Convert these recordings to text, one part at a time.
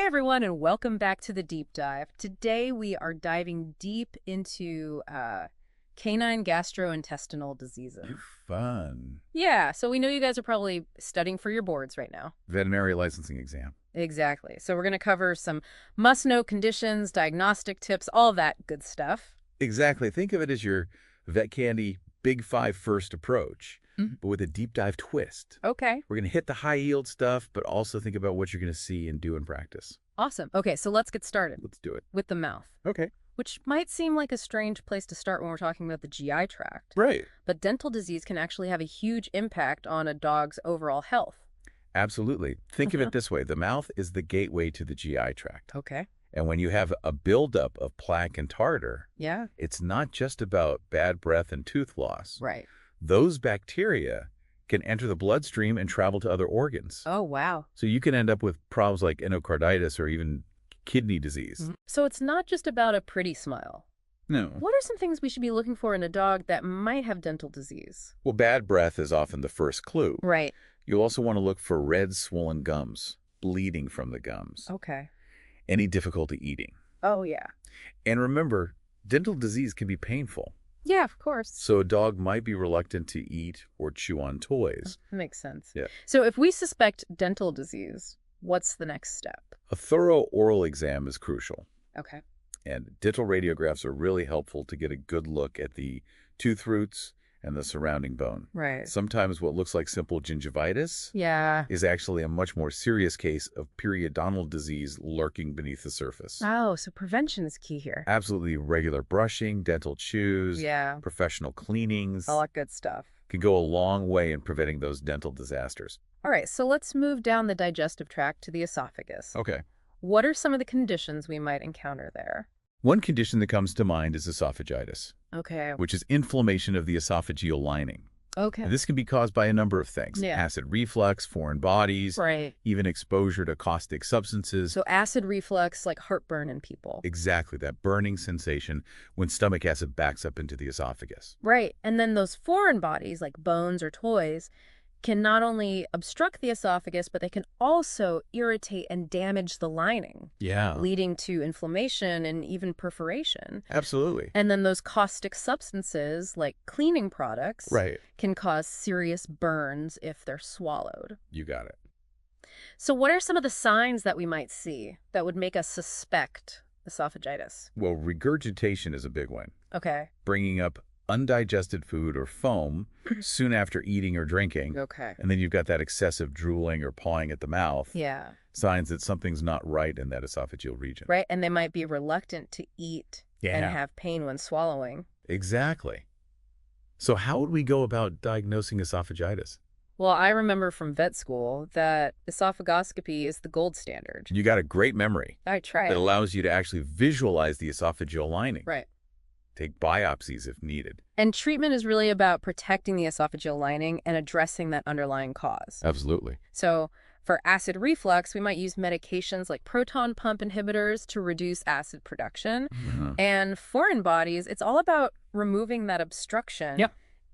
everyone, and welcome back to the Deep Dive. Today we are diving deep into canine gastrointestinal diseases. Fun. Yeah, so we know you guys are probably studying for your boards right now. Veterinary licensing exam. Exactly. So we're going to cover some must-know conditions, diagnostic tips, all that good stuff. Exactly. Think of it as your vet candy Big Five first approach, but with a deep dive twist. Okay. We're going to hit the high yield stuff, but also think about what you're going to see and do in practice. Awesome. Okay, so let's get started. Let's do it. With the mouth. Okay. Which might seem like a strange place to start when we're talking about the GI tract. Right. But dental disease can actually have a huge impact on a dog's overall health. Absolutely. Think of it this way. The mouth is the gateway to the GI tract. Okay. And when you have a buildup of plaque and tartar, Yeah. it's not just about bad breath and tooth loss. Right. Those bacteria can enter the bloodstream and travel to other organs. Oh, wow. So you can end up with problems like endocarditis or even kidney disease. So it's not just about a pretty smile. No. What are some things we should be looking for in a dog that might have dental disease? Well, bad breath is often the first clue. Right. You'll also want to look for red, swollen gums, bleeding from the gums, Okay. any difficulty eating. Oh, yeah. And remember, dental disease can be painful. Yeah, of course. So a dog might be reluctant to eat or chew on toys. That makes sense. Yeah. So if we suspect dental disease, what's the next step? A thorough oral exam is crucial. Okay. And dental radiographs are really helpful to get a good look at the tooth roots and the surrounding bone. Right. Sometimes what looks like simple gingivitis Yeah. is actually a much more serious case of periodontal disease lurking beneath the surface. Oh, so prevention is key here. Absolutely regular brushing, dental chews, Yeah. professional cleanings All that good stuff. can go a long way in preventing those dental disasters. All right, so let's move down the digestive tract to the esophagus. Okay. What are some of the conditions we might encounter there? One condition that comes to mind is esophagitis, Okay. which is inflammation of the esophageal lining. Okay. And this can be caused by a number of things. Yeah. Acid reflux, foreign bodies, Right. even exposure to caustic substances. So acid reflux, like heartburn in people. Exactly, that burning sensation when stomach acid backs up into the esophagus. Right. And then those foreign bodies, like bones or toys, can not only obstruct the esophagus, but they can also irritate and damage the lining, Yeah. leading to inflammation and even perforation. Absolutely. And then those caustic substances, like cleaning products, Right. can cause serious burns if they're swallowed. You got it. So what are some of the signs that we might see that would make us suspect esophagitis? Well, regurgitation is a big one. Okay. Bringing up undigested food or foam soon after eating or drinking. Okay. And then you've got that excessive drooling or pawing at the mouth. Yeah. Signs that something's not right in that esophageal region. Right. And they might be reluctant to eat and Yeah. have pain when swallowing. Exactly. So how would we go about diagnosing esophagitis? Well, I remember from vet school that esophagoscopy is the gold standard. You got a great memory I tried. that allows you to actually visualize the esophageal lining. Right. Take biopsies if needed. And treatment is really about protecting the esophageal lining and addressing that underlying cause. Absolutely. So for acid reflux, we might use medications like proton pump inhibitors to reduce acid production. And foreign bodies, it's all about removing that obstruction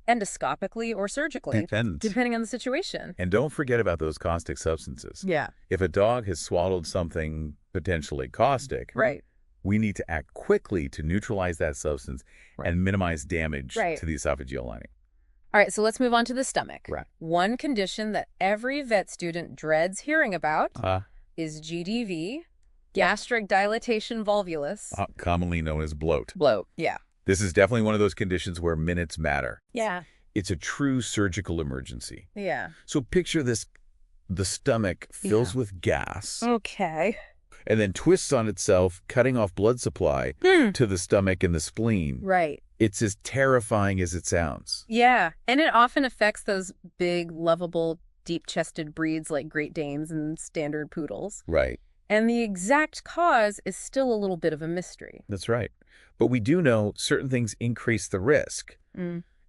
endoscopically or surgically, depending on the situation. And don't forget about those caustic substances. Yeah. If a dog has swallowed something potentially caustic, Right. we need to act quickly to neutralize that substance and minimize damage to the esophageal lining. All right, so let's move on to the stomach. Right. One condition that every vet student dreads hearing about is GDV, gastric dilatation volvulus. Commonly known as bloat. Bloat, yeah. This is definitely one of those conditions where minutes matter. Yeah. It's a true surgical emergency. Yeah. So picture this, the stomach fills with gas Okay. and then twists on itself, cutting off blood supply to the stomach and the spleen. Right. It's as terrifying as it sounds. Yeah, and it often affects those big, lovable, deep-chested breeds like Great Danes and standard poodles. Right. And the exact cause is still a little bit of a mystery. That's right. But we do know certain things increase the risk.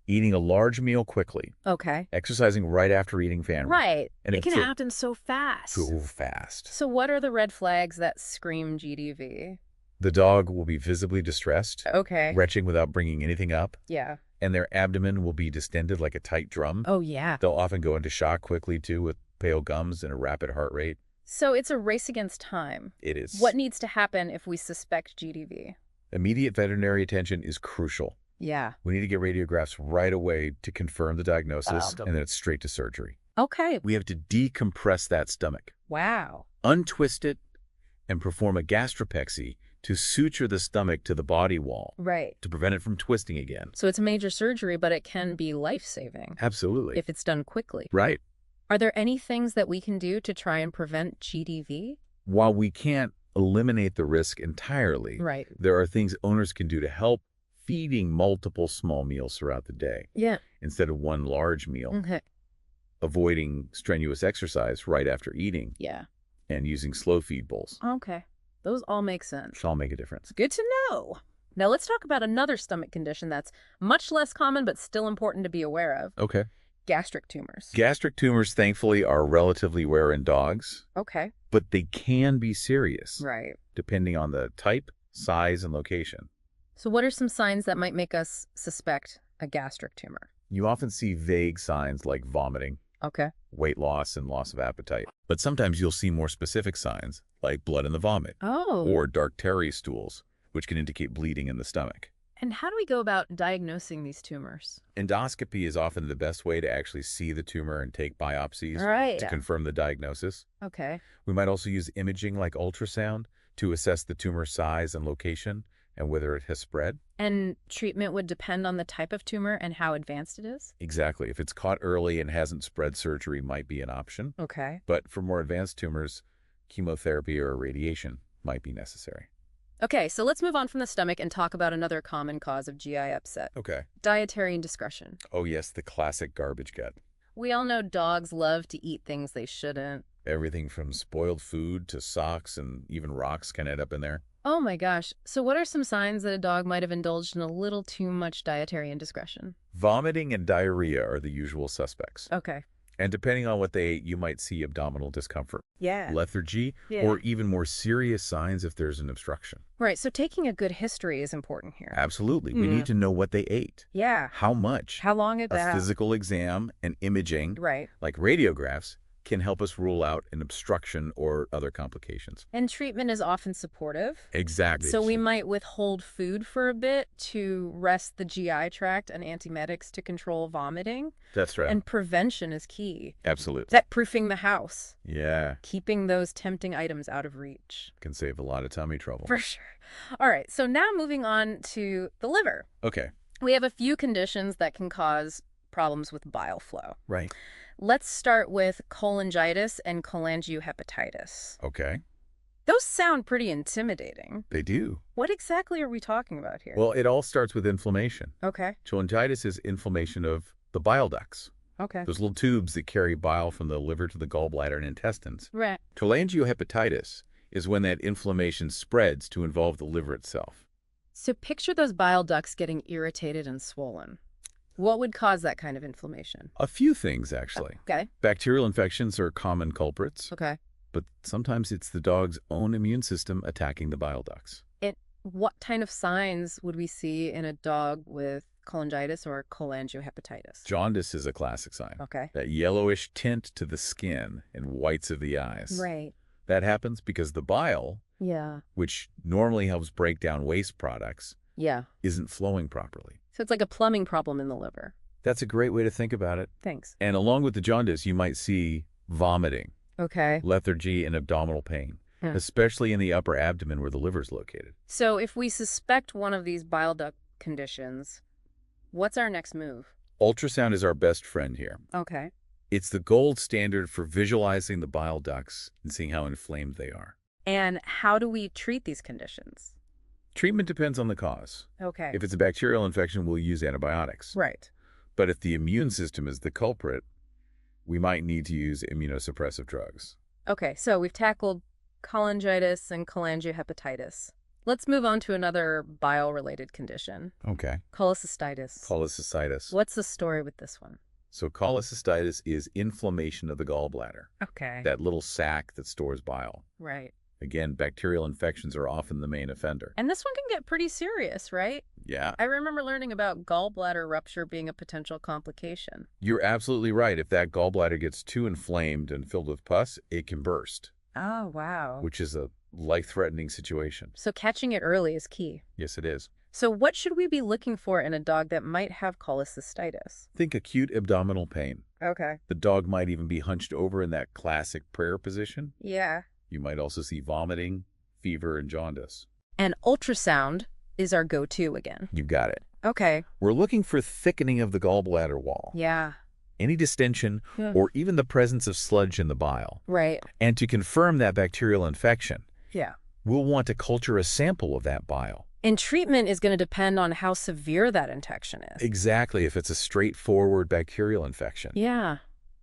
Eating a large meal quickly. Okay. Exercising right after eating family. Right. And it can happen so fast. So fast. So what are the red flags that scream GDV? The dog will be visibly distressed, Okay. retching without bringing anything up, Yeah. and their abdomen will be distended like a tight drum. Oh, yeah. They'll often go into shock quickly, too, with pale gums and a rapid heart rate. So it's a race against time. It is. What needs to happen if we suspect GDV? Immediate veterinary attention is crucial. Yeah. We need to get radiographs right away to confirm the diagnosis, and then it's straight to surgery. Okay. We have to decompress that stomach, Wow. untwist it, and perform a gastropexy to suture the stomach to the body wall. Right. To prevent it from twisting again. So it's a major surgery, but it can be life-saving. Absolutely. If it's done quickly. Right. Are there any things that we can do to try and prevent GDV? While we can't eliminate the risk entirely, Right. there are things owners can do to help feeding multiple small meals throughout the day. Yeah. Instead of one large meal. Okay. Avoiding strenuous exercise right after eating. Yeah. And using slow feed bowls. Okay. Those all make sense. Which all make a difference. Good to know. Now let's talk about another stomach condition that's much less common but still important to be aware of. Okay. Gastric tumors. Gastric tumors, thankfully, are relatively rare in dogs. Okay. But they can be serious. Right. Depending on the type, size, and location. So what are some signs that might make us suspect a gastric tumor? You often see vague signs like vomiting. Okay. Weight loss and loss of appetite. But sometimes you'll see more specific signs, like blood in the vomit. Oh. Or dark tarry stools, which can indicate bleeding in the stomach. And how do we go about diagnosing these tumors? Endoscopy is often the best way to actually see the tumor and take biopsies to confirm the diagnosis. Okay. We might also use imaging like ultrasound to assess the tumor size and location and whether it has spread. And treatment would depend on the type of tumor and how advanced it is? Exactly. If it's caught early and hasn't spread, surgery might be an option. Okay. But for more advanced tumors, chemotherapy or radiation might be necessary. Okay, so let's move on from the stomach and talk about another common cause of GI upset. Okay. Dietary indiscretion. Oh yes, the classic garbage gut. We all know dogs love to eat things they shouldn't. Everything from spoiled food to socks and even rocks can end up in there. Oh my gosh. So what are some signs that a dog might have indulged in a little too much dietary indiscretion? Vomiting and diarrhea are the usual suspects. Okay. And depending on what they ate, you might see abdominal discomfort, Yeah. lethargy, or even more serious signs if there's an obstruction. Right, so taking a good history is important here. Absolutely. We need to know what they ate. Yeah. How much. How long at A that? physical exam and imaging, Right. like radiographs, can help us rule out an obstruction or other complications. And treatment is often supportive. Exactly. So we might withhold food for a bit to rest the GI tract and antiemetics to control vomiting. That's right. And prevention is key. Absolutely. Vet-proofing the house. Yeah. Keeping those tempting items out of reach. Can save a lot of tummy trouble. For sure. All right, so now moving on to the liver. Okay. We have a few conditions that can cause problems with bile flow. Right. Let's start with cholangitis and cholangiohepatitis. Okay. Those sound pretty intimidating. They do. What exactly are we talking about here? Well, it all starts with inflammation. Okay. Cholangitis is inflammation of the bile ducts. Okay. Those little tubes that carry bile from the liver to the gallbladder and intestines. Right. Cholangiohepatitis is when that inflammation spreads to involve the liver itself. So picture those bile ducts getting irritated and swollen. What would cause that kind of inflammation? A few things, actually. Okay. Bacterial infections are common culprits, Okay. but sometimes it's the dog's own immune system attacking the bile ducts. And what kind of signs would we see in a dog with cholangitis or cholangiohepatitis? Jaundice is a classic sign. Okay. That yellowish tint to the skin and whites of the eyes. Right. That happens because the bile, Yeah. which normally helps break down waste products, Yeah. isn't flowing properly. So it's like a plumbing problem in the liver. That's a great way to think about it. Thanks. And along with the jaundice, you might see vomiting, Okay. lethargy, and abdominal pain, Yeah. especially in the upper abdomen where the liver is located. So if we suspect one of these bile duct conditions, what's our next move? Ultrasound is our best friend here. Okay. It's the gold standard for visualizing the bile ducts and seeing how inflamed they are. And how do we treat these conditions? Treatment depends on the cause. Okay. If it's a bacterial infection, we'll use antibiotics. Right. But if the immune system is the culprit, we might need to use immunosuppressive drugs. Okay, so we've tackled cholangitis and cholangiohepatitis. Let's move on to another bile-related condition. Okay. Cholecystitis. Cholecystitis. What's the story with this one? So cholecystitis is inflammation of the gallbladder, Okay. that little sac that stores bile. Right. Again, bacterial infections are often the main offender. And this one can get pretty serious, right? Yeah. I remember learning about gallbladder rupture being a potential complication. You're absolutely right. If that gallbladder gets too inflamed and filled with pus, it can burst. Oh, wow. which is a life-threatening situation. So catching it early is key. Yes, it is. So what should we be looking for in a dog that might have cholecystitis? Think acute abdominal pain. Okay. The dog might even be hunched over in that classic prayer position. Yeah. You might also see vomiting, fever, and jaundice. And ultrasound is our go-to again. You got it. Okay. We're looking for thickening of the gallbladder wall, Yeah. any distension, or even the presence of sludge in the bile. Right. And to confirm that bacterial infection, Yeah. we'll want to culture a sample of that bile. And treatment is going to depend on how severe that infection is. Exactly. If it's a straightforward bacterial infection, Yeah.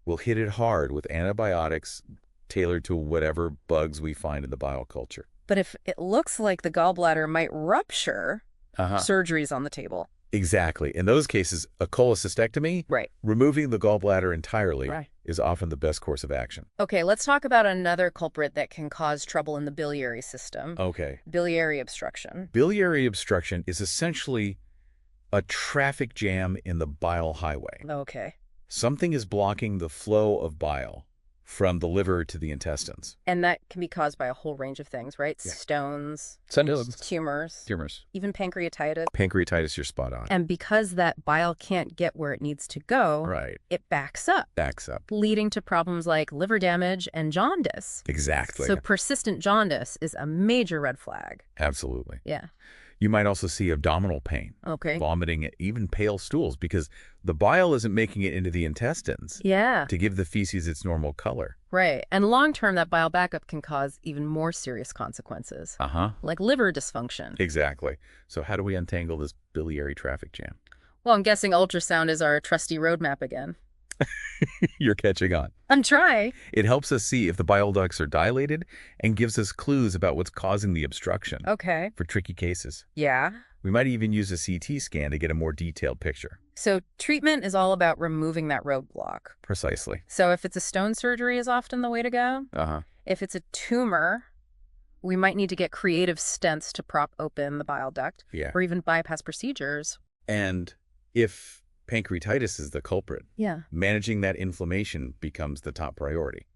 we'll hit it hard with antibiotics tailored to whatever bugs we find in the bile culture. But if it looks like the gallbladder might rupture, surgery's on the table. Exactly. In those cases, a cholecystectomy, Right. removing the gallbladder entirely, Right. is often the best course of action. Okay, let's talk about another culprit that can cause trouble in the biliary system. Okay. Biliary obstruction. Biliary obstruction is essentially a traffic jam in the bile highway. Okay. Something is blocking the flow of bile from the liver to the intestines. And that can be caused by a whole range of things, right? Yeah. Stones, Stones. tumors, Tumors. even pancreatitis. Pancreatitis, you're spot on. And because that bile can't get where it needs to go, Right. it backs up, Backs up. leading to problems like liver damage and jaundice. Exactly. So persistent jaundice is a major red flag. Absolutely. Yeah. You might also see abdominal pain, Okay. vomiting, even pale stools, because the bile isn't making it into the intestines Yeah. to give the feces its normal color. Right. And long-term, that bile backup can cause even more serious consequences, like liver dysfunction. Exactly. So how do we untangle this biliary traffic jam? Well, I'm guessing ultrasound is our trusty roadmap again. You're catching on. I'm trying. It helps us see if the bile ducts are dilated and gives us clues about what's causing the obstruction. Okay. For tricky cases. Yeah. We might even use a CT scan to get a more detailed picture. So treatment is all about removing that roadblock. Precisely. So if it's a stone, surgery is often the way to go. If it's a tumor, we might need to get creative stents to prop open the bile duct, or even bypass procedures. And if pancreatitis is the culprit, Yeah. managing that inflammation becomes the top priority.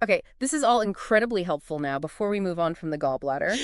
Okay, this is all incredibly helpful now. Before we move on from the gallbladder,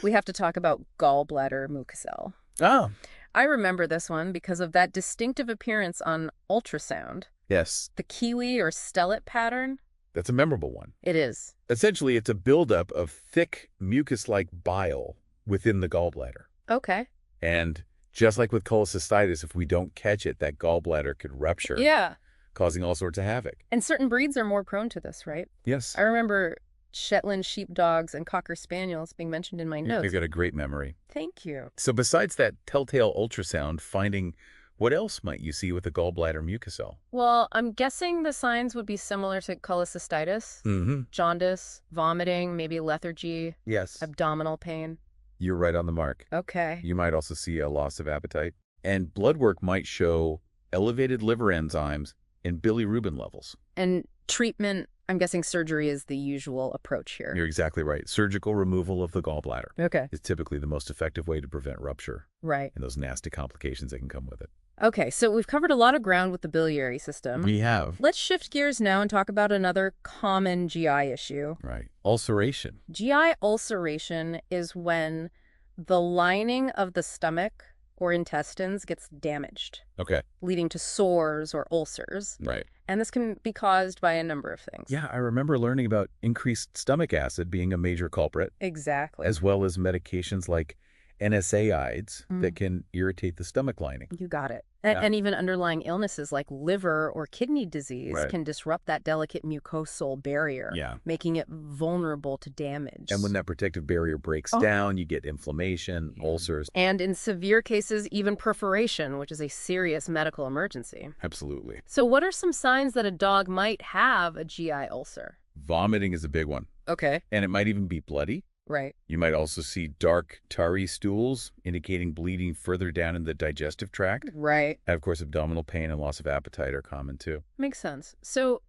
we have to talk about gallbladder mucosal. Oh. I remember this one because of that distinctive appearance on ultrasound. Yes. The kiwi or stellate pattern. That's a memorable one. It is. Essentially, it's a buildup of thick mucus-like bile within the gallbladder. Okay. And just like with cholecystitis, if we don't catch it, that gallbladder could rupture. Yeah. Causing all sorts of havoc. And certain breeds are more prone to this, right? Yes. I remember Shetland sheepdogs and Cocker Spaniels being mentioned in my notes. You've got a great memory. Thank you. So besides that telltale ultrasound finding, what else might you see with the gallbladder mucosal? Well, I'm guessing the signs would be similar to cholecystitis. Jaundice, vomiting, maybe lethargy. Yes. Abdominal pain. You're right on the mark. Okay. You might also see a loss of appetite. And blood work might show elevated liver enzymes and bilirubin levels. And treatment, I'm guessing surgery is the usual approach here. You're exactly right. Surgical removal of the gallbladder is typically the most effective way to prevent rupture. Right. And those nasty complications that can come with it. Okay, so we've covered a lot of ground with the biliary system. We have. Let's shift gears now and talk about another common GI issue. Right. Ulceration. GI ulceration is when the lining of the stomach or intestines gets damaged. Okay. Leading to sores or ulcers. Right. And this can be caused by a number of things. Yeah, I remember learning about increased stomach acid being a major culprit. Exactly. As well as medications like NSAIDs that can irritate the stomach lining. You got it. And even underlying illnesses like liver or kidney disease can disrupt that delicate mucosal barrier, making it vulnerable to damage. And when that protective barrier breaks down, you get inflammation, ulcers. And in severe cases, even perforation, which is a serious medical emergency. Absolutely. So what are some signs that a dog might have a GI ulcer? Vomiting is a big one. Okay. And it might even be bloody. Right. You might also see dark, tarry stools, indicating bleeding further down in the digestive tract. Right. And of course, abdominal pain and loss of appetite are common too. Makes sense. So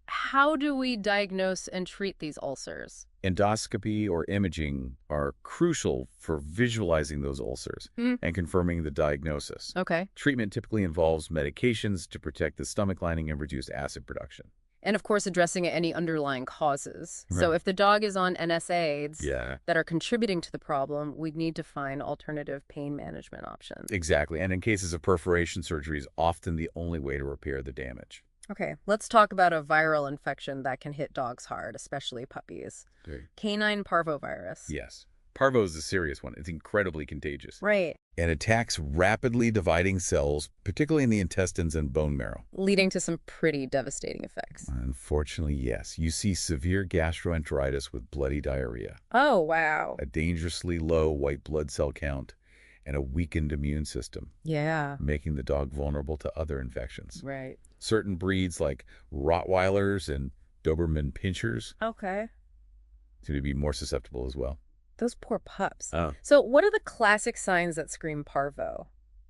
how do we diagnose and treat these ulcers? Endoscopy or imaging are crucial for visualizing those ulcers and confirming the diagnosis. Okay. Treatment typically involves medications to protect the stomach lining and reduce acid production. And, of course, addressing any underlying causes. Right. So if the dog is on NSAIDs Yeah. that are contributing to the problem, we'd need to find alternative pain management options. Exactly. And in cases of perforation, surgery is often the only way to repair the damage. Okay, let's talk about a viral infection that can hit dogs hard, especially puppies. Okay. Canine parvovirus. Yes. Parvo is a serious one. It's incredibly contagious. Right. And attacks rapidly dividing cells, particularly in the intestines and bone marrow. Leading to some pretty devastating effects. Unfortunately, yes. You see severe gastroenteritis with bloody diarrhea, Oh, wow. a dangerously low white blood cell count, and a weakened immune system, Yeah. making the dog vulnerable to other infections. Right. Certain breeds like Rottweilers and Doberman Pinschers Okay. seem to be more susceptible as well. Those poor pups. Oh. So what are the classic signs that scream parvo?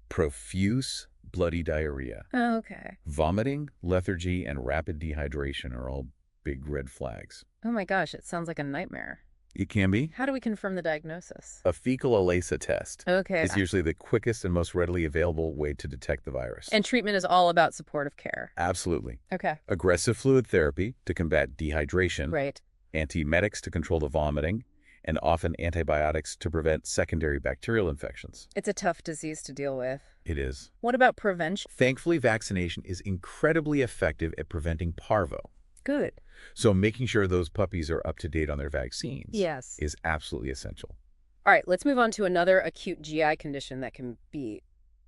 Profuse bloody diarrhea, Okay. vomiting, lethargy, and rapid dehydration are all big red flags. Oh my gosh, it sounds like a nightmare. It can be. How do we confirm the diagnosis? A fecal ELISA test Okay. is usually the quickest and most readily available way to detect the virus. And treatment is all about supportive care. Absolutely. Okay. Aggressive fluid therapy to combat dehydration, Right. antiemetics to control the vomiting, and often antibiotics to prevent secondary bacterial infections. It's a tough disease to deal with. It is. What about prevention? Thankfully, vaccination is incredibly effective at preventing parvo. Good. So making sure those puppies are up to date on their vaccines Yes. is absolutely essential. All right, let's move on to another acute GI condition that can be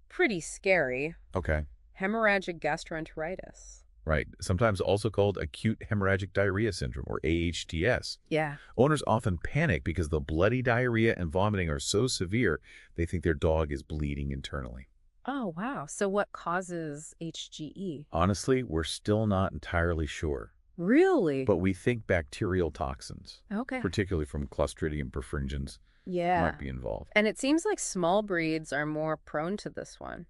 pretty scary. Okay. Hemorrhagic gastroenteritis. Right. Sometimes also called acute hemorrhagic diarrhea syndrome, or AHDS. Yeah. Owners often panic because the bloody diarrhea and vomiting are so severe, they think their dog is bleeding internally. Oh, wow. So what causes HGE? Honestly, we're still not entirely sure. Really? But we think bacterial toxins, Okay. particularly from Clostridium perfringens, Yeah. might be involved. And it seems like small breeds are more prone to this one.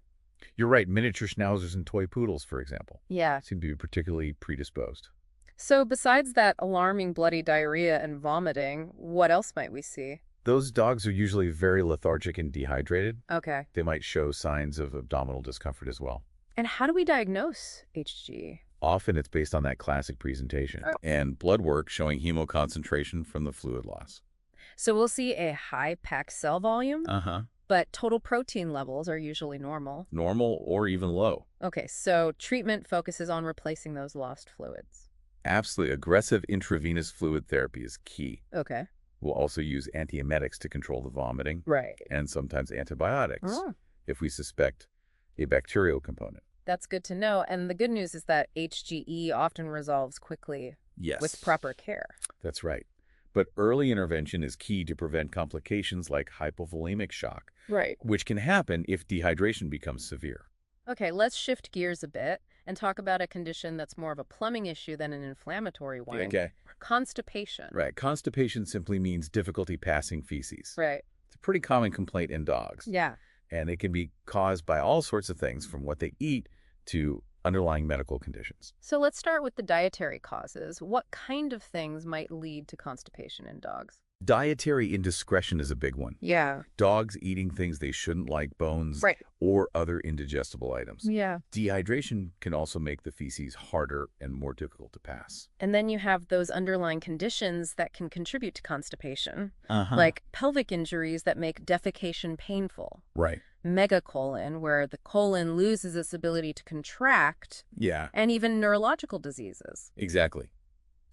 You're right. Miniature schnauzers and toy poodles, for example, Yeah. seem to be particularly predisposed. So besides that alarming bloody diarrhea and vomiting, what else might we see? Those dogs are usually very lethargic and dehydrated. Okay. They might show signs of abdominal discomfort as well. And how do we diagnose HGE? Often it's based on that classic presentation and blood work showing hemoconcentration from the fluid loss. So we'll see a high packed cell volume, Uh-huh. but total protein levels are usually normal. Normal or even low. Okay, so treatment focuses on replacing those lost fluids. Absolutely. Aggressive intravenous fluid therapy is key. Okay. We'll also use antiemetics to control the vomiting Right. and sometimes antibiotics Oh, if we suspect a bacterial component. that's good to know. And the good news is that HGE often resolves quickly Yes. with proper care. That's right. But early intervention is key to prevent complications like hypovolemic shock, Right. which can happen if dehydration becomes severe. Okay, let's shift gears a bit and talk about a condition that's more of a plumbing issue than an inflammatory one. Okay. Constipation. Right. Constipation simply means difficulty passing feces. Right. It's a pretty common complaint in dogs. Yeah. And it can be caused by all sorts of things, from what they eat to underlying medical conditions. So let's start with the dietary causes. What kind of things might lead to constipation in dogs? Dietary indiscretion is a big one. Yeah. Dogs eating things they shouldn't, like bones Right. or other indigestible items. Yeah. Dehydration can also make the feces harder and more difficult to pass. And then you have those underlying conditions that can contribute to constipation, Uh-huh. like pelvic injuries that make defecation painful, Right. megacolon, where the colon loses its ability to contract, Yeah, and even neurological diseases. exactly.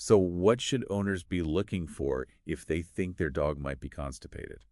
So what should owners be looking for if they think their dog might be constipated?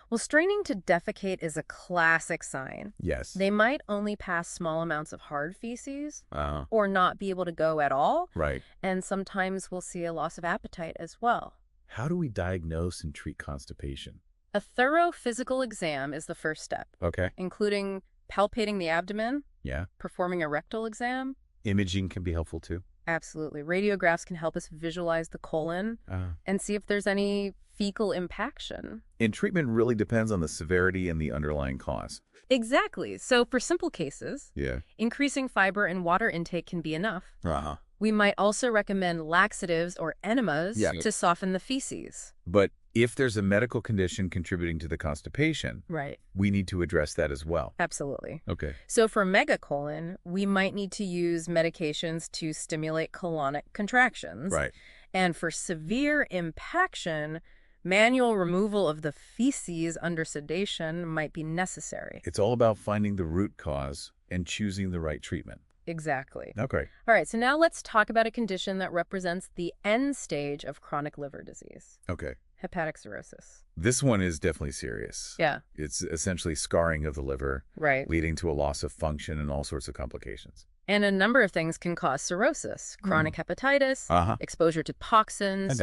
Well, straining to defecate is a classic sign. Yes. They might only pass small amounts of hard feces Uh, or not be able to go at all, right. and sometimes we'll see a loss of appetite as well. How do we diagnose and treat constipation? A thorough physical exam is the first step, Okay. including palpating the abdomen, Yeah. performing a rectal exam. Imaging can be helpful too. Absolutely. Radiographs can help us visualize the colon and see if there's any fecal impaction. And treatment really depends on the severity and the underlying cause. Exactly. So for simple cases, Yeah. increasing fiber and water intake can be enough. Uh-huh. We might also recommend laxatives or enemas Yeah. to soften the feces. But If there's a medical condition contributing to the constipation, Right. we need to address that as well. Absolutely. Okay. So for megacolon, we might need to use medications to stimulate colonic contractions. Right. And for severe impaction, manual removal of the feces under sedation might be necessary. It's all about finding the root cause and choosing the right treatment. Exactly. Okay. All right, so now let's talk about a condition that represents the end stage of chronic liver disease. Okay. Hepatic cirrhosis. This one is definitely serious. Yeah. It's essentially scarring of the liver, Right. leading to a loss of function and all sorts of complications. And a number of things can cause cirrhosis. Chronic hepatitis, exposure to toxins,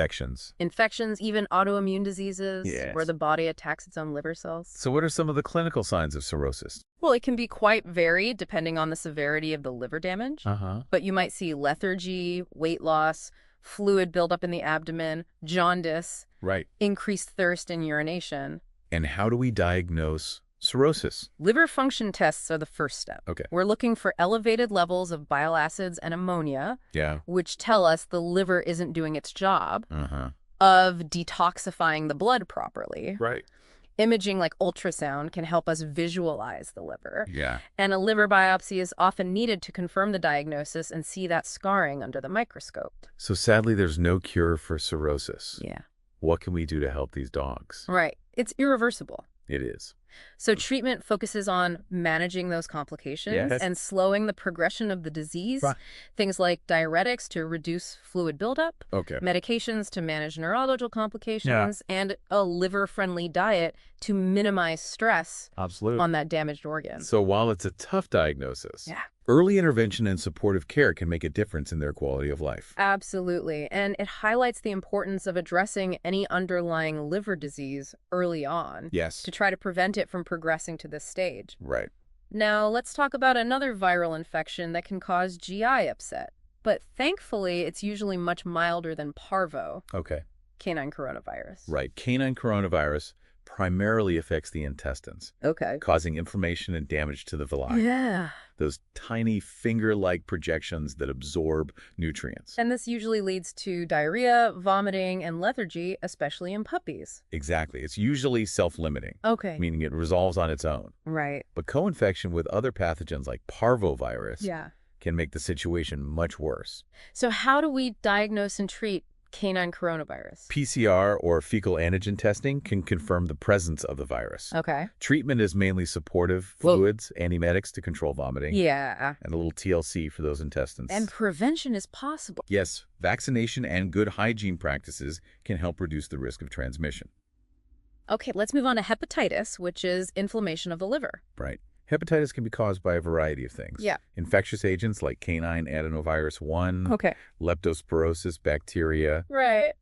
infections, even autoimmune diseases, where the body attacks its own liver cells. So what are some of the clinical signs of cirrhosis? Well, it can be quite varied depending on the severity of the liver damage. But you might see lethargy, weight loss, fluid buildup in the abdomen, jaundice, increased thirst and urination. And how do we diagnose cirrhosis? Liver function tests are the first step. Okay. We're looking for elevated levels of bile acids and ammonia, which tell us the liver isn't doing its job of detoxifying the blood properly. Right. Imaging like ultrasound can help us visualize the liver. Yeah. And a liver biopsy is often needed to confirm the diagnosis and see that scarring under the microscope. So sadly, there's no cure for cirrhosis. Yeah. What can we do to help these dogs? Right. It's irreversible. It is. So treatment focuses on managing those complications and slowing the progression of the disease. Things like diuretics to reduce fluid buildup, medications to manage neurological complications, and a liver-friendly diet to minimize stress on that damaged organ. So while it's a tough diagnosis, early intervention and supportive care can make a difference in their quality of life. Absolutely. And it highlights the importance of addressing any underlying liver disease early on to try to prevent it from progressing to this stage. Right. Now, let's talk about another viral infection that can cause GI upset. But thankfully, it's usually much milder than parvo. Canine coronavirus. Right. Canine coronavirus primarily affects the intestines, causing inflammation and damage to the villi. Those tiny finger-like projections that absorb nutrients. And this usually leads to diarrhea, vomiting, and lethargy, especially in puppies. Exactly. It's usually self-limiting, meaning it resolves on its own. Right. But co-infection with other pathogens like parvovirus can make the situation much worse. So how do we diagnose and treat canine coronavirus? PCR, or fecal antigen testing, can confirm the presence of the virus. Treatment is mainly supportive fluids, antiemetics to control vomiting. And a little TLC for those intestines. And prevention is possible. Yes, vaccination and good hygiene practices can help reduce the risk of transmission. Okay, let's move on to hepatitis, which is inflammation of the liver. Right. Hepatitis can be caused by a variety of things. Infectious agents like canine adenovirus 1, leptospirosis bacteria,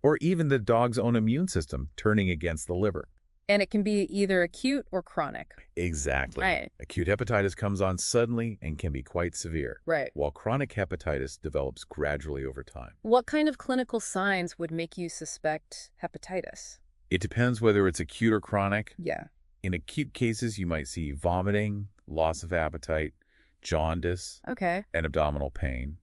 or even the dog's own immune system turning against the liver. And it can be either acute or chronic. Exactly. Acute hepatitis comes on suddenly and can be quite severe. While chronic hepatitis develops gradually over time. What kind of clinical signs would make you suspect hepatitis? It depends whether it's acute or chronic. In acute cases, you might see vomiting, loss of appetite, jaundice, and abdominal pain.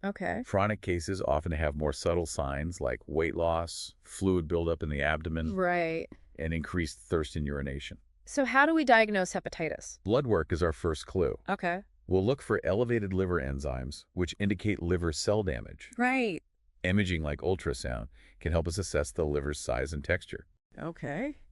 Chronic cases often have more subtle signs like weight loss, fluid buildup in the abdomen, and increased thirst and urination. So how do we diagnose hepatitis? Blood work is our first clue. We'll look for elevated liver enzymes, which indicate liver cell damage. Imaging like ultrasound can help us assess the liver's size and texture.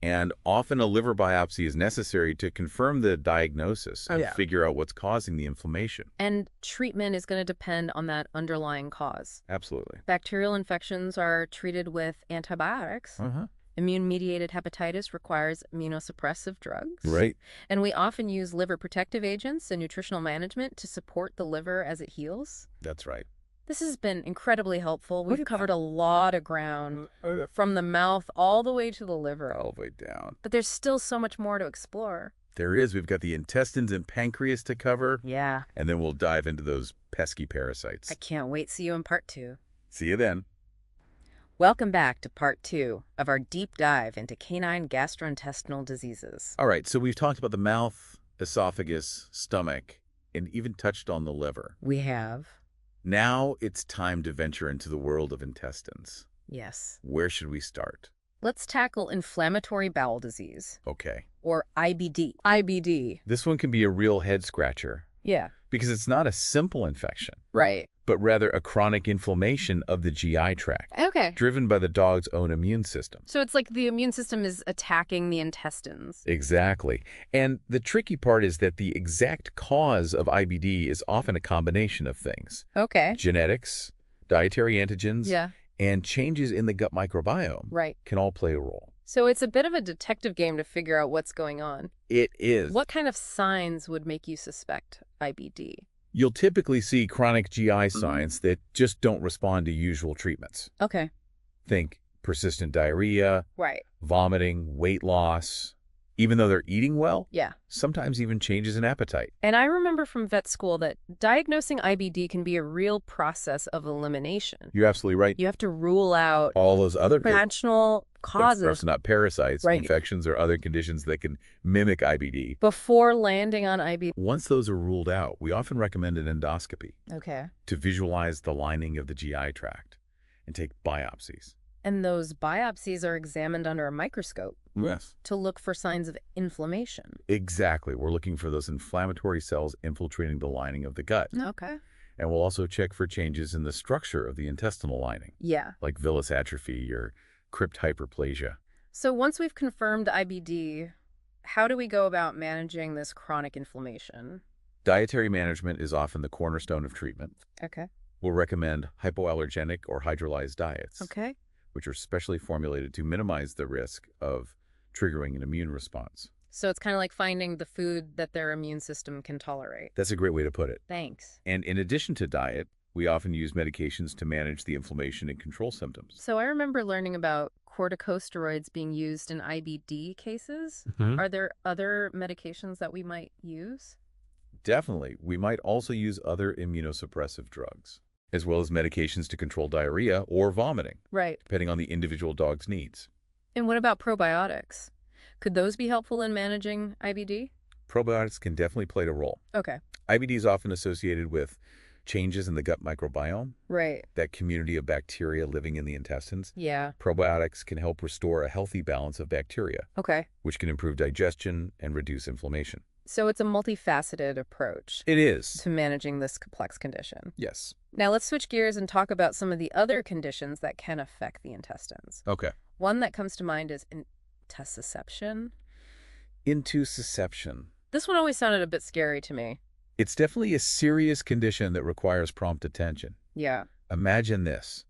And often a liver biopsy is necessary to confirm the diagnosis and figure out what's causing the inflammation. And treatment is going to depend on that underlying cause. Absolutely. Bacterial infections are treated with antibiotics. Immune-mediated hepatitis requires immunosuppressive drugs. And we often use liver protective agents and nutritional management to support the liver as it heals. That's right. This has been incredibly helpful. We've covered a lot of ground, from the mouth all the way to the liver. All the way down. But there's still so much more to explore. There is. We've got the intestines and pancreas to cover. And then we'll dive into those pesky parasites. I can't wait to see you in part 2. See you then. Welcome back to part 2 of our deep dive into canine gastrointestinal diseases. All right, so we've talked about the mouth, esophagus, stomach, and even touched on the liver. We have. Now it's time to venture into the world of intestines. Yes. Where should we start? Let's tackle inflammatory bowel disease. Okay. Or IBD. IBD. This one can be a real head-scratcher. Yeah. Because it's not a simple infection. Right. But rather a chronic inflammation of the GI tract. Okay. Driven by the dog's own immune system. So it's like the immune system is attacking the intestines. Exactly. And the tricky part is that the exact cause of IBD is often a combination of things. Okay. Genetics, dietary antigens, yeah, and changes in the gut microbiome can all play a role. So it's a bit of a detective game to figure out what's going on. It is. What kind of signs would make you suspect IBD? You'll typically see chronic GI signs that just don't respond to usual treatments. Okay. Think persistent diarrhea, vomiting, weight loss. Even though they're eating well, sometimes even changes in appetite. And I remember from vet school that diagnosing IBD can be a real process of elimination. You're absolutely right. You have to rule out all those other potential causes. Not parasites, infections, or other conditions that can mimic IBD. Before landing on IBD. Once those are ruled out, we often recommend an endoscopy. Okay. To visualize the lining of the GI tract and take biopsies. And those biopsies are examined under a microscope. Yes. To look for signs of inflammation. Exactly. We're looking for those inflammatory cells infiltrating the lining of the gut. Okay. And we'll also check for changes in the structure of the intestinal lining. Yeah. Like villus atrophy or crypt hyperplasia. So once we've confirmed IBD, how do we go about managing this chronic inflammation? Dietary management is often the cornerstone of treatment. Okay. We'll recommend hypoallergenic or hydrolyzed diets. Okay. Which are specially formulated to minimize the risk of triggering an immune response. So it's kind of like finding the food that their immune system can tolerate. That's a great way to put it. Thanks. And in addition to diet, we often use medications to manage the inflammation and control symptoms. So I remember learning about corticosteroids being used in IBD cases. Are there other medications that we might use? Definitely. We might also use other immunosuppressive drugs, as well as medications to control diarrhea or vomiting. Right. Depending on the individual dog's needs. And what about probiotics? Could those be helpful in managing IBD? Probiotics can definitely play a role. Okay. IBD is often associated with changes in the gut microbiome. Right. That community of bacteria living in the intestines. Yeah. Probiotics can help restore a healthy balance of bacteria. Okay. Which can improve digestion and reduce inflammation. So it's a multifaceted approach. It is. To managing this complex condition. Yes. Now let's switch gears and talk about some of the other conditions that can affect the intestines. Okay. One that comes to mind is intussusception. Intussusception. This one always sounded a bit scary to me. It's definitely a serious condition that requires prompt attention. Yeah. Imagine this.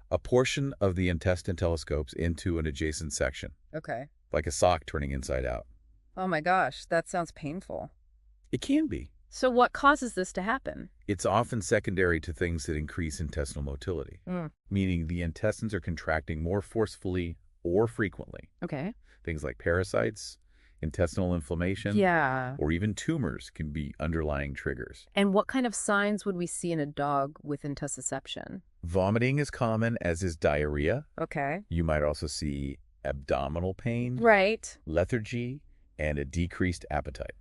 A portion of the intestine telescopes into an adjacent section. Okay. Like a sock turning inside out. Oh my gosh, that sounds painful. It can be. So what causes this to happen? It's often secondary to things that increase intestinal motility, meaning the intestines are contracting more forcefully or frequently. Okay. Things like parasites, intestinal inflammation, or even tumors can be underlying triggers. And what kind of signs would we see in a dog with intussusception? Vomiting is common, as is diarrhea. Okay. You might also see abdominal pain, lethargy, and a decreased appetite.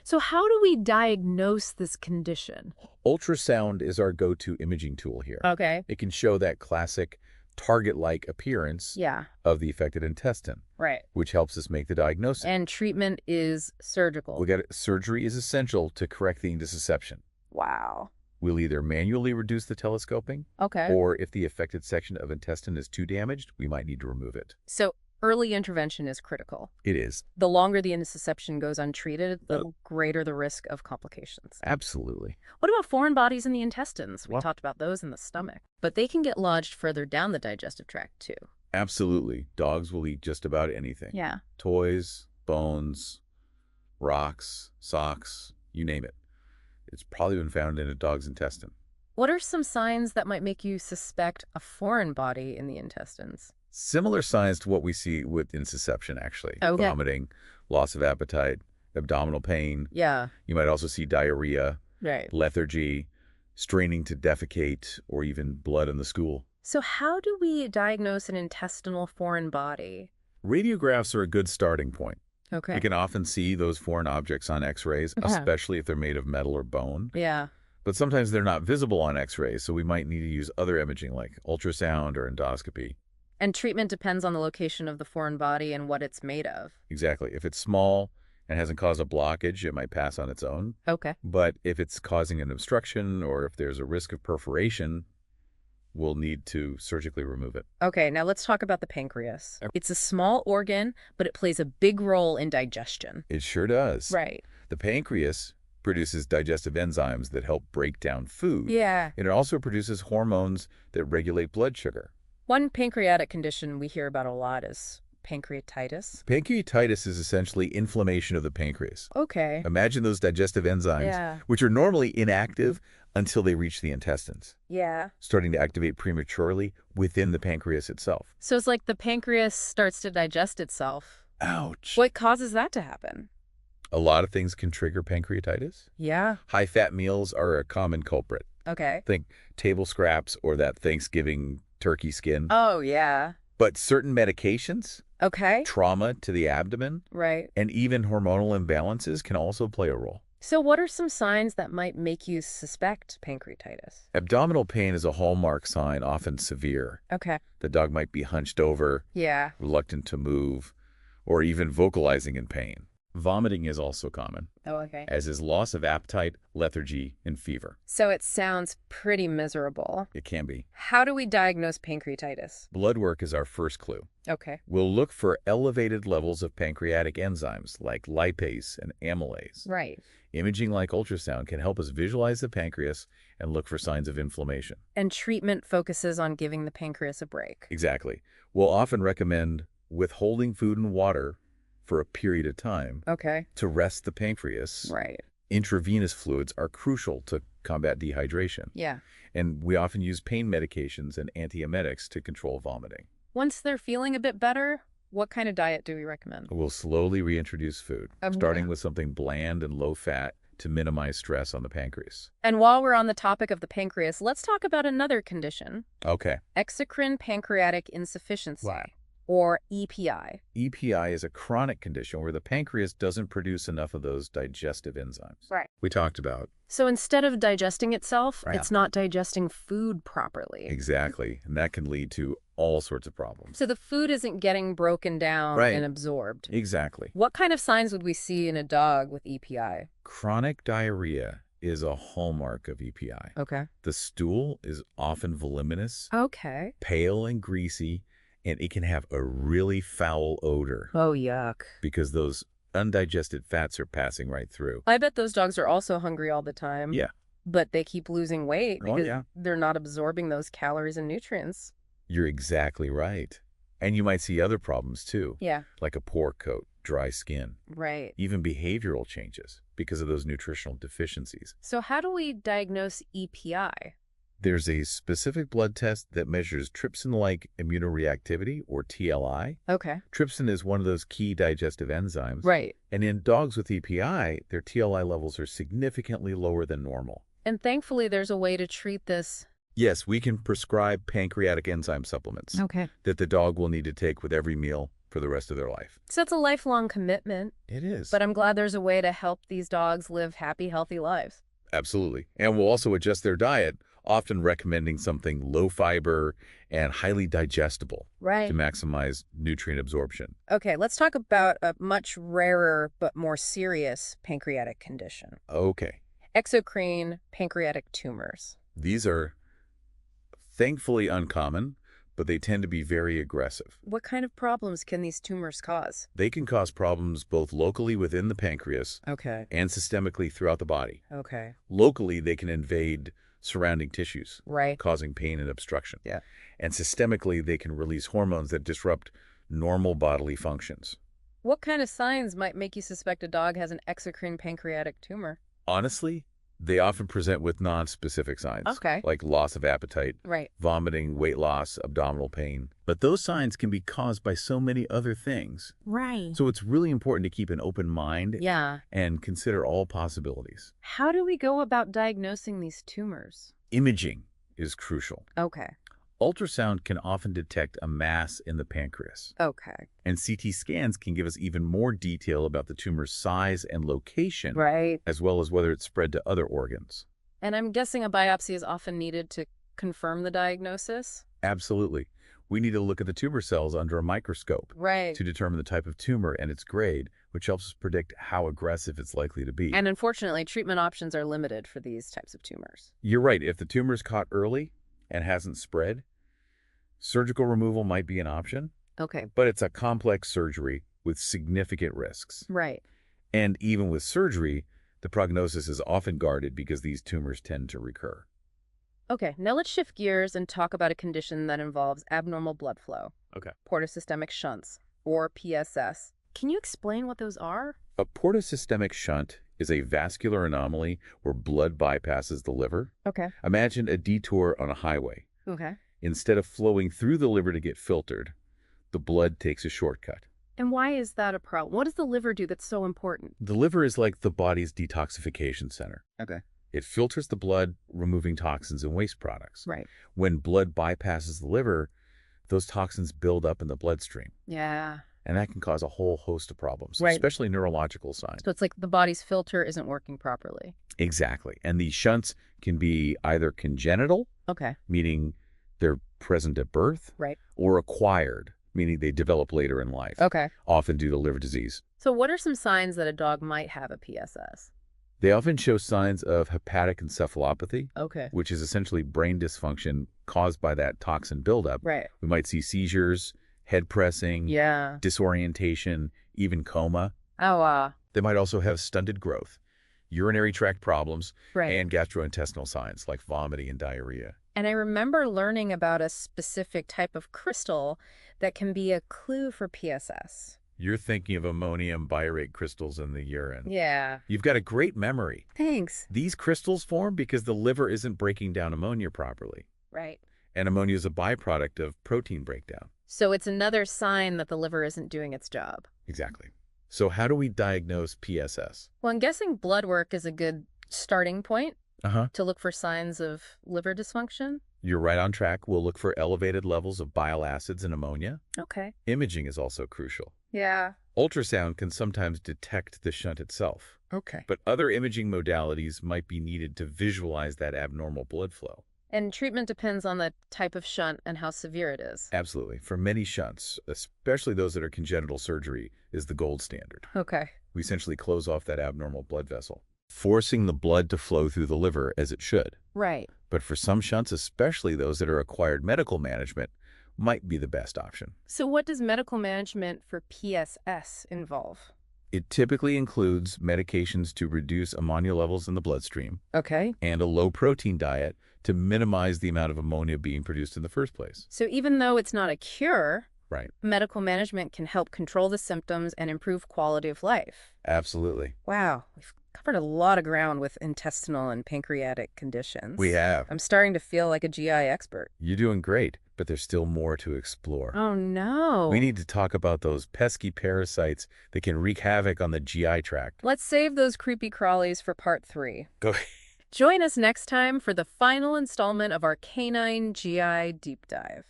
So how do we diagnose this condition? Ultrasound is our go-to imaging tool here. Okay. It can show that classic target-like appearance of the affected intestine, which helps us make the diagnosis. And treatment is surgical. Surgery is essential to correct the intussusception. Wow. We'll either manually reduce the telescoping, or if the affected section of intestine is too damaged, we might need to remove it. So early intervention is critical. It is. The longer the intussusception goes untreated, the greater the risk of complications. Absolutely. What about foreign bodies in the intestines? We talked about those in the stomach. But they can get lodged further down the digestive tract, too. Absolutely. Dogs will eat just about anything. Yeah. Toys, bones, rocks, socks, you name it. It's probably been found in a dog's intestine. What are some signs that might make you suspect a foreign body in the intestines? Similar signs to what we see with intussusception, actually. Vomiting, loss of appetite, abdominal pain. Yeah. You might also see diarrhea, lethargy, straining to defecate, or even blood in the stool. So how do we diagnose an intestinal foreign body? Radiographs are a good starting point. Okay. We can often see those foreign objects on x-rays, especially if they're made of metal or bone. Yeah. But sometimes they're not visible on x-rays, so we might need to use other imaging like ultrasound or endoscopy. And treatment depends on the location of the foreign body and what it's made of. Exactly. If it's small and hasn't caused a blockage, it might pass on its own. Okay. But if it's causing an obstruction or if there's a risk of perforation, we'll need to surgically remove it. Okay, now let's talk about the pancreas. It's a small organ, but it plays a big role in digestion. It sure does. Right. The pancreas produces digestive enzymes that help break down food. Yeah. And it also produces hormones that regulate blood sugar. One pancreatic condition we hear about a lot is pancreatitis. Pancreatitis is essentially inflammation of the pancreas. Okay. Imagine those digestive enzymes, which are normally inactive until they reach the intestines. Yeah. Starting to activate prematurely within the pancreas itself. So it's like the pancreas starts to digest itself. Ouch. What causes that to happen? A lot of things can trigger pancreatitis. Yeah. High-fat meals are a common culprit. Okay. Think table scraps or that Thanksgiving turkey skin. Oh, yeah. But certain medications, okay, trauma to the abdomen, right, and even hormonal imbalances can also play a role. So what are some signs that might make you suspect pancreatitis? Abdominal pain is a hallmark sign, often severe. Okay. The dog might be hunched over, reluctant to move, or even vocalizing in pain. Vomiting is also common, as is loss of appetite, lethargy, and fever. So it sounds pretty miserable. It can be. How do we diagnose pancreatitis? Blood work is our first clue. Okay. We'll look for elevated levels of pancreatic enzymes like lipase and amylase. Right. Imaging like ultrasound can help us visualize the pancreas and look for signs of inflammation. And treatment focuses on giving the pancreas a break. Exactly. We'll often recommend withholding food and water for a period of time to rest the pancreas. Right. Intravenous fluids are crucial to combat dehydration. Yeah. And we often use pain medications and antiemetics to control vomiting. Once they're feeling a bit better, what kind of diet do we recommend? We'll slowly reintroduce food, starting with something bland and low-fat to minimize stress on the pancreas. And while we're on the topic of the pancreas, let's talk about another condition. Okay. Exocrine pancreatic insufficiency. Wow. Or EPI. EPI is a chronic condition where the pancreas doesn't produce enough of those digestive enzymes. Right. We talked about. So instead of digesting itself, it's not digesting food properly. Exactly. And that can lead to all sorts of problems. So the food isn't getting broken down and absorbed. Exactly. What kind of signs would we see in a dog with EPI? Chronic diarrhea is a hallmark of EPI. Okay. The stool is often voluminous, pale and greasy, and it can have a really foul odor. Oh, yuck. Because those undigested fats are passing right through. I bet those dogs are also hungry all the time. Yeah. But they keep losing weight because they're not absorbing those calories and nutrients. You're exactly right. And you might see other problems too. Yeah. Like a poor coat, dry skin. Right. Even behavioral changes because of those nutritional deficiencies. So how do we diagnose EPI? There's a specific blood test that measures trypsin-like immunoreactivity, or TLI. Okay. Trypsin is one of those key digestive enzymes. Right. And in dogs with EPI, their TLI levels are significantly lower than normal. And thankfully, there's a way to treat this. Yes, we can prescribe pancreatic enzyme supplements that the dog will need to take with every meal for the rest of their life. So it's a lifelong commitment. It is. But I'm glad there's a way to help these dogs live happy, healthy lives. Absolutely. And we'll also adjust their diet, often recommending something low fiber and highly digestible to maximize nutrient absorption. Okay, let's talk about a much rarer but more serious pancreatic condition. Okay. Exocrine pancreatic tumors. These are thankfully uncommon, but they tend to be very aggressive. What kind of problems can these tumors cause? They can cause problems both locally within the pancreas and systemically throughout the body. Okay. Locally, they can invade surrounding tissues, right, causing pain and obstruction. Yeah. And systemically, they can release hormones that disrupt normal bodily functions. What kind of signs might make you suspect a dog has an exocrine pancreatic tumor? Honestly, they often present with non-specific signs, like loss of appetite, vomiting, weight loss, abdominal pain. But those signs can be caused by so many other things. Right. So it's really important to keep an open mind and consider all possibilities. How do we go about diagnosing these tumors? Imaging is crucial. Okay. Ultrasound can often detect a mass in the pancreas. Okay. And CT scans can give us even more detail about the tumor's size and location, as well as whether it's spread to other organs. And I'm guessing a biopsy is often needed to confirm the diagnosis? Absolutely. We need to look at the tumor cells under a microscope to determine the type of tumor and its grade, which helps us predict how aggressive it's likely to be. And unfortunately, treatment options are limited for these types of tumors. You're right. If the tumor is caught early and hasn't spread, surgical removal might be an option. Okay. But it's a complex surgery with significant risks. Right. And even with surgery, the prognosis is often guarded because these tumors tend to recur. Okay, now let's shift gears and talk about a condition that involves abnormal blood flow. Okay. Portosystemic shunts, or PSS. Can you explain what those are? A portosystemic shunt is a vascular anomaly where blood bypasses the liver. Okay. Imagine a detour on a highway. Okay. Instead of flowing through the liver to get filtered, the blood takes a shortcut. And why is that a problem? What does the liver do that's so important? The liver is like the body's detoxification center. Okay. It filters the blood, removing toxins and waste products. Right. When blood bypasses the liver, those toxins build up in the bloodstream. Yeah. And that can cause a whole host of problems, right. especially neurological signs. So it's like the body's filter isn't working properly. Exactly. And these shunts can be either congenital, okay, meaning they're present at birth, right, or acquired, meaning they develop later in life, okay, often due to liver disease. So what are some signs that a dog might have a PSS? They often show signs of hepatic encephalopathy, Okay. which is essentially brain dysfunction caused by that toxin buildup. Right. We might see seizures, head pressing, Yeah. disorientation, even coma. Oh, They might also have stunted growth, urinary tract problems, right. and gastrointestinal signs like vomiting and diarrhea. And I remember learning about a specific type of crystal that can be a clue for PSS. You're thinking of ammonium biurate crystals in the urine. Yeah. You've got a great memory. Thanks. These crystals form because the liver isn't breaking down ammonia properly. Right. And ammonia is a byproduct of protein breakdown. So it's another sign that the liver isn't doing its job. Exactly. So how do we diagnose PSS? Well, I'm guessing blood work is a good starting point to look for signs of liver dysfunction. You're right on track. We'll look for elevated levels of bile acids and ammonia. Okay. Imaging is also crucial. Yeah. Ultrasound can sometimes detect the shunt itself. Okay. But other imaging modalities might be needed to visualize that abnormal blood flow. And treatment depends on the type of shunt and how severe it is. Absolutely. For many shunts, especially those that are congenital, surgery is the gold standard. Okay. We essentially close off that abnormal blood vessel, forcing the blood to flow through the liver as it should. Right. But for some shunts, especially those that are required medical management, might be the best option. So what does medical management for PSS involve? It typically includes medications to reduce ammonia levels in the bloodstream. Okay. And a low-protein diet to minimize the amount of ammonia being produced in the first place. So even though it's not a cure, right, medical management can help control the symptoms and improve quality of life. Absolutely. Wow. We've covered a lot of ground with intestinal and pancreatic conditions. We have. I'm starting to feel like a GI expert. You're doing great, but there's still more to explore. Oh, no. We need to talk about those pesky parasites that can wreak havoc on the GI tract. Let's save those creepy crawlies for part 3. Go. Join us next time for the final installment of our Canine GI Deep Dive.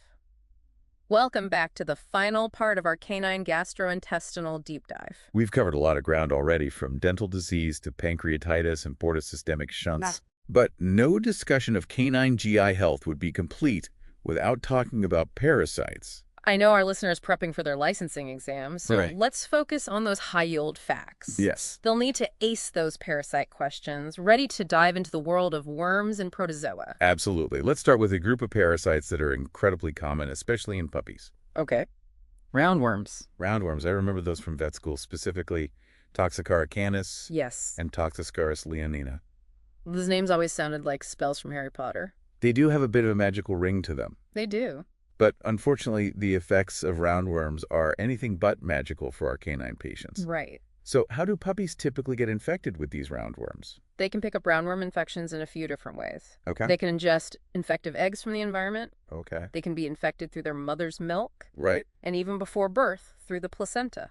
Welcome back to the final part of our Canine Gastrointestinal Deep Dive. We've covered a lot of ground already, from dental disease to pancreatitis and portosystemic shunts. But no discussion of canine GI health would be complete without talking about parasites. I know our listeners prepping for their licensing exams, so let's focus on those high-yield facts. Yes. They'll need to ace those parasite questions, ready to dive into the world of worms and protozoa. Absolutely. Let's start with a group of parasites that are incredibly common, especially in puppies. Okay. Roundworms. Roundworms. I remember those from vet school, specifically Toxocara canis and Toxoscaris leonina. Those names always sounded like spells from Harry Potter. They do have a bit of a magical ring to them. They do. But unfortunately, the effects of roundworms are anything but magical for our canine patients. Right. So how do puppies typically get infected with these roundworms? They can pick up roundworm infections in a few different ways. Okay. They can ingest infective eggs from the environment. Okay. They can be infected through their mother's milk. Right. And even before birth, through the placenta.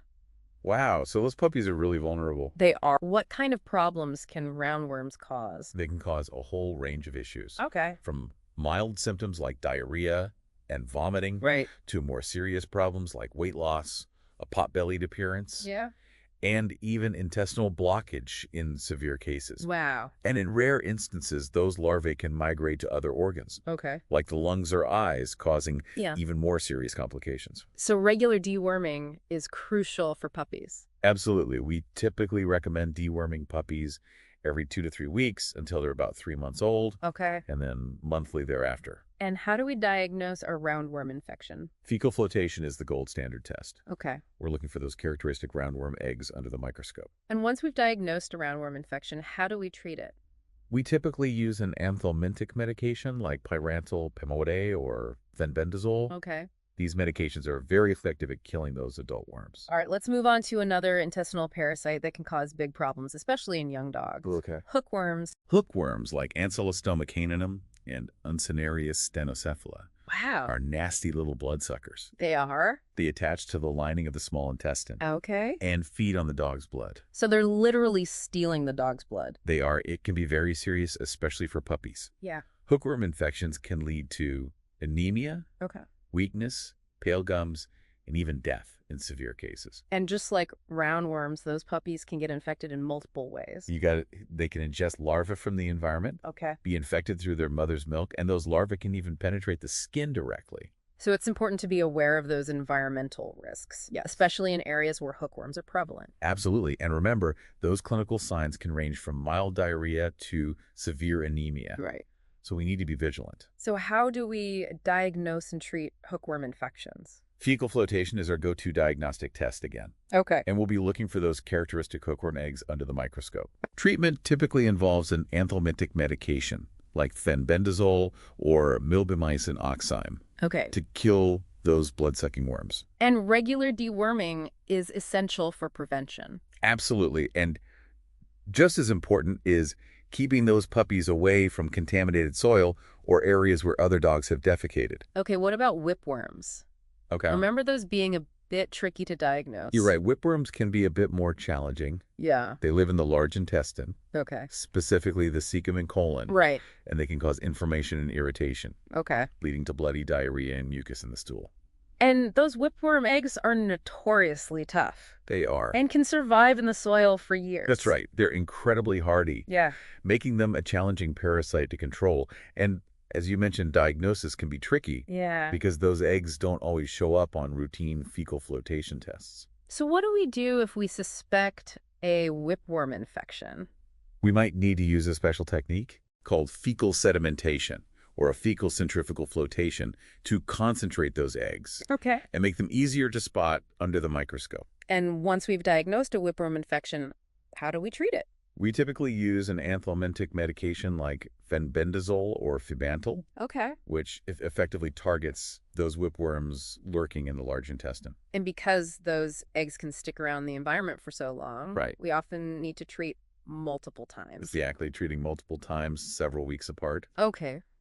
Wow, so those puppies are really vulnerable. They are. What kind of problems can roundworms cause? They can cause a whole range of issues. Okay. From mild symptoms like diarrhea and vomiting, to more serious problems like weight loss, a pot-bellied appearance. Yeah. and even intestinal blockage in severe cases. Wow. And in rare instances, those larvae can migrate to other organs, like the lungs or eyes, causing even more serious complications. So regular deworming is crucial for puppies. Absolutely. We typically recommend deworming puppies every 2 to 3 weeks until they're about 3 months old, and then monthly thereafter. And how do we diagnose a roundworm infection? Fecal flotation is the gold standard test. Okay. We're looking for those characteristic roundworm eggs under the microscope. And once we've diagnosed a roundworm infection, how do we treat it? We typically use an anthelmintic medication like pyrantel pimodate or fenbendazole. Okay. These medications are very effective at killing those adult worms. All right, let's move on to another intestinal parasite that can cause big problems, especially in young dogs. Okay. Hookworms. Hookworms like Ancylostoma caninum and Uncinarius stenocephala are nasty little bloodsuckers. They are? They attach to the lining of the small intestine. Okay. And feed on the dog's blood. So they're literally stealing the dog's blood. They are. It can be very serious, especially for puppies. Yeah. Hookworm infections can lead to anemia, weakness, pale gums, and even death in severe cases. And just like roundworms, those puppies can get infected in multiple ways. They can ingest larvae from the environment, be infected through their mother's milk, and those larvae can even penetrate the skin directly. So it's important to be aware of those environmental risks, especially in areas where hookworms are prevalent. Absolutely. And remember, those clinical signs can range from mild diarrhea to severe anemia. Right. So we need to be vigilant. So how do we diagnose and treat hookworm infections? Fecal flotation is our go-to diagnostic test again. Okay. And we'll be looking for those characteristic hookworm eggs under the microscope. Treatment typically involves an anthelmintic medication like fenbendazole or milbemycin oxime to kill those blood-sucking worms. And regular deworming is essential for prevention. Absolutely. And just as important is keeping those puppies away from contaminated soil or areas where other dogs have defecated. Okay, what about whipworms? Remember those being a bit tricky to diagnose? You're right. Whipworms can be a bit more challenging. Yeah. They live in the large intestine. Specifically the cecum and colon. Right. And they can cause inflammation and irritation. Leading to bloody diarrhea and mucus in the stool. And those whipworm eggs are notoriously tough. They are. And can survive in the soil for years. That's right. They're incredibly hardy. Making them a challenging parasite to control. And as you mentioned, diagnosis can be tricky. Because those eggs don't always show up on routine fecal flotation tests. So what do we do if we suspect a whipworm infection? We might need to use a special technique called fecal sedimentation, or a fecal centrifugal flotation, to concentrate those eggs and make them easier to spot under the microscope. And once we've diagnosed a whipworm infection, how do we treat it? We typically use an anthelmintic medication like fenbendazole or fibantel, which effectively targets those whipworms lurking in the large intestine. And because those eggs can stick around the environment for so long, we often need to treat multiple times. Exactly. Treating multiple times, several weeks apart.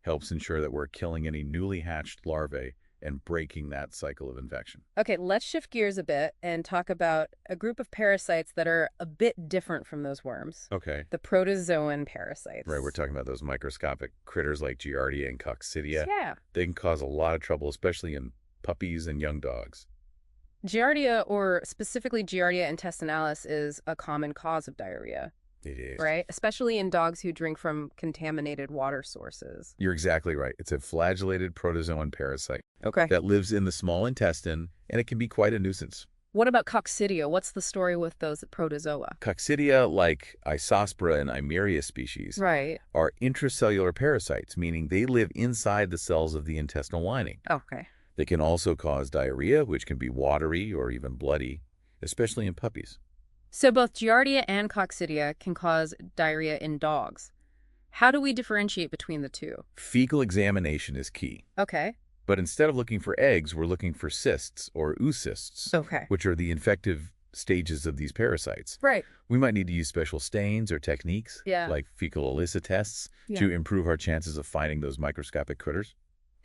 Helps ensure that we're killing any newly hatched larvae and breaking that cycle of infection. Okay, let's shift gears a bit and talk about a group of parasites that are a bit different from those worms. The protozoan parasites. Right, we're talking about those microscopic critters like Giardia and Coccidia. They can cause a lot of trouble, especially in puppies and young dogs. Giardia, or specifically Giardia intestinalis, is a common cause of diarrhea. It is. Right? Especially in dogs who drink from contaminated water sources. You're exactly right. It's a flagellated protozoan parasite that lives in the small intestine, and it can be quite a nuisance. What about Coccidia? What's the story with those protozoa? Coccidia, like Isospora and Eimeria species, are intracellular parasites, meaning they live inside the cells of the intestinal lining. They can also cause diarrhea, which can be watery or even bloody, especially in puppies. So both Giardia and Coccidia can cause diarrhea in dogs. How do we differentiate between the two? Fecal examination is key. But instead of looking for eggs, we're looking for cysts or oocysts, which are the infective stages of these parasites. We might need to use special stains or techniques, like fecal ELISA tests, to improve our chances of finding those microscopic critters.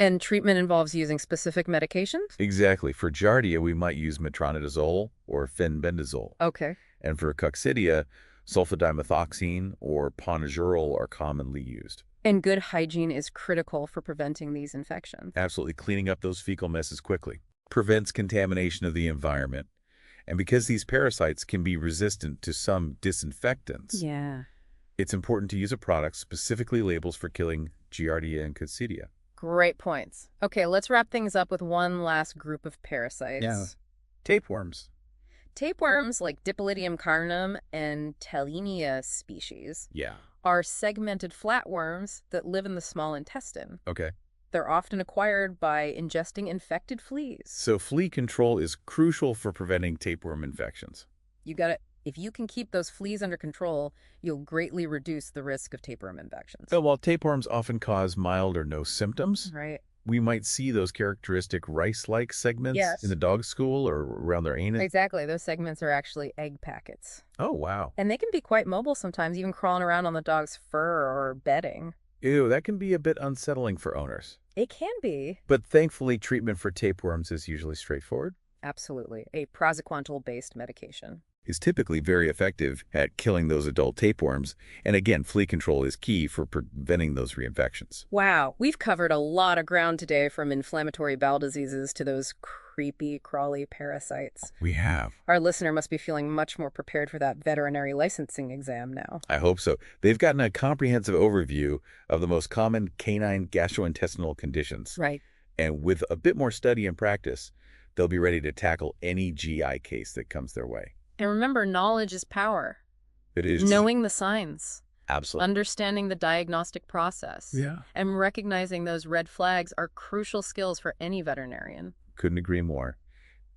And treatment involves using specific medications? Exactly. For Giardia, we might use metronidazole or fenbendazole. And for Coccidia, sulfadimethoxine or ponazuril are commonly used. And good hygiene is critical for preventing these infections. Absolutely. Cleaning up those fecal messes quickly prevents contamination of the environment And because these parasites can be resistant to some disinfectants, it's important to use a product specifically labeled for killing Giardia and Coccidia. Great points. Okay, let's wrap things up with one last group of parasites. Yeah, tapeworms. Tapeworms, like Dipylidium carnum and Tellenia species, are segmented flatworms that live in the small intestine. Okay. They're often acquired by ingesting infected fleas. So flea control is crucial for preventing tapeworm infections. You got it. If you can keep those fleas under control, you'll greatly reduce the risk of tapeworm infections. So while tapeworms often cause mild or no symptoms, we might see those characteristic rice-like segments in the dog's stool or around their anus. Exactly. Those segments are actually egg packets. Oh, wow. And they can be quite mobile sometimes, even crawling around on the dog's fur or bedding. Ew, that can be a bit unsettling for owners. It can be. But thankfully, treatment for tapeworms is usually straightforward. Absolutely. A praziquantel-based medication is typically very effective at killing those adult tapeworms. And again, flea control is key for preventing those reinfections. Wow, we've covered a lot of ground today, from inflammatory bowel diseases to those creepy, crawly parasites. We have. Our listener must be feeling much more prepared for that veterinary licensing exam now. I hope so. They've gotten a comprehensive overview of the most common canine gastrointestinal conditions. Right. And with a bit more study and practice, they'll be ready to tackle any GI case that comes their way. And remember, knowledge is power. It is. Knowing the signs. Absolutely. Understanding the diagnostic process. And recognizing those red flags are crucial skills for any veterinarian. Couldn't agree more.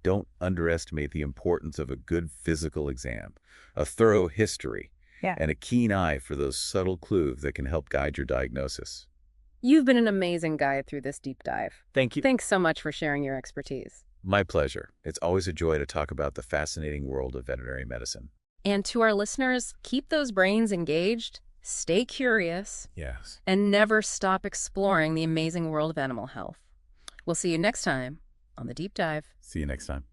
Don't underestimate the importance of a good physical exam, a thorough history, and a keen eye for those subtle clues that can help guide your diagnosis. You've been an amazing guide through this deep dive. Thank you. Thanks so much for sharing your expertise. My pleasure. It's always a joy to talk about the fascinating world of veterinary medicine. And to our listeners, keep those brains engaged, stay curious, and never stop exploring the amazing world of animal health. We'll see you next time on The Deep Dive. See you next time.